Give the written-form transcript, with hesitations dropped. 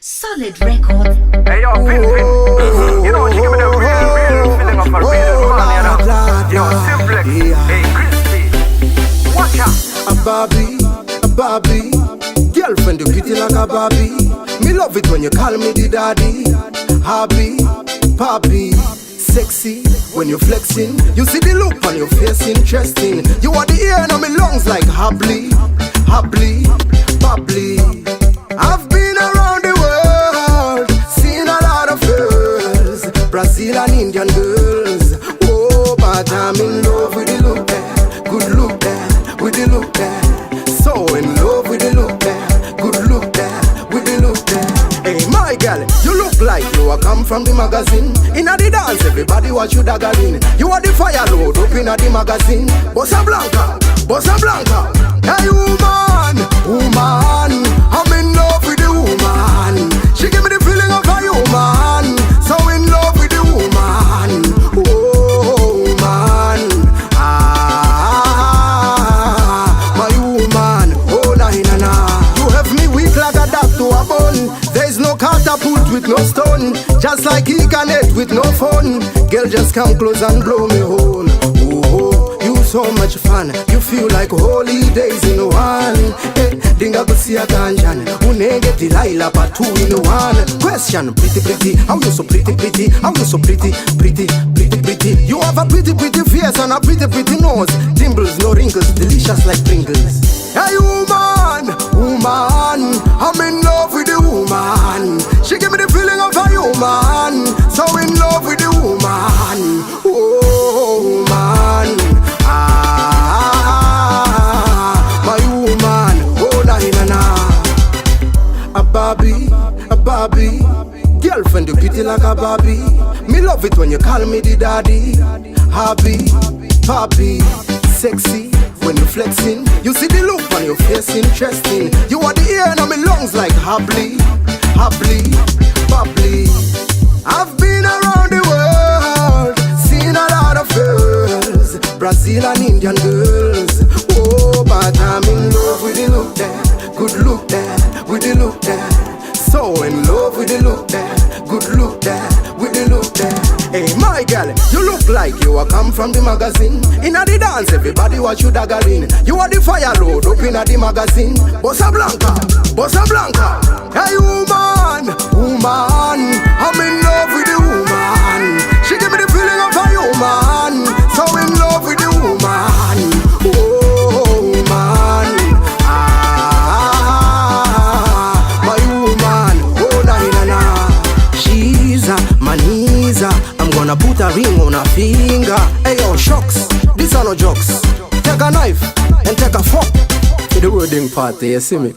Solid record. Hey yo, Pimpin. You know she give me the real feeling of a real man, you know. Yo, Simplex. Hey, Crispy. Watch out. A Barbie. Girlfriend, you pretty like a Barbie. Me love it when you call me the daddy. Happy, papi, sexy. When you flexing, you see the look on your face interesting. You are the air in my lungs like Habli, bubbly. I've been around the world, seen a lot of girls, Brazil and Indian girls. Oh, but I'm in love with the look there, good look there, with the look there. So in love with the look there, good look there, with the look there. Hey, my girl, you look like you are come from the magazine. Inna the dance, everybody watch you daggering. You are the fire load up inna the magazine. Bossa Blanca. Hey, woman, I'm in love with the woman. She give me the feeling of a human. So in love with the woman. Oh, woman. My woman. Oh, na. You have me weak like a dog to a bone. There's no catapult with no stone. Just like he can hit with no phone. Girl, just come close and blow me home. Oh, you so much fun. You feel like holy days in one. Hey, dinga busia ganjan. Unenge Delilah part 2 in one. Question, pretty. How you so pretty? How you so pretty? You have a pretty face and a pretty nose. Dimples, no wrinkles, delicious like Pringles. Hey, woman, I'm in love with the woman. She give me the feeling of a human. So in love with the woman. Oh, woman. My woman. Oh, na. A Barbie. Girlfriend, you pretty like a Barbie. Me love it when you call me the daddy. Happy, papi, sexy. When you flexing, you see the look on your face interesting. You are the air in my lungs like Habli, bubbly. I've been around the world, seen a lot of girls, Brazil and Indian girls. Oh, but I'm in love with the look there, good look there, with the look there. So in love with the look there, good look there, with the look there. Hey, my girl, you look like you are come from the magazine. Inna the dance, everybody watch you daggering. You are the fire load up inna the magazine. Bossa Blanca. Hey, woman, I'm in love with the woman. She give me the feeling of a human. So in love with the woman. Oh, woman. My woman. Oh, na. She's a manisa. I'm gonna put a ring on her finger. Hey yo, shucks, these are no jokes. Take a knife and take a fork to the wedding party, you see me?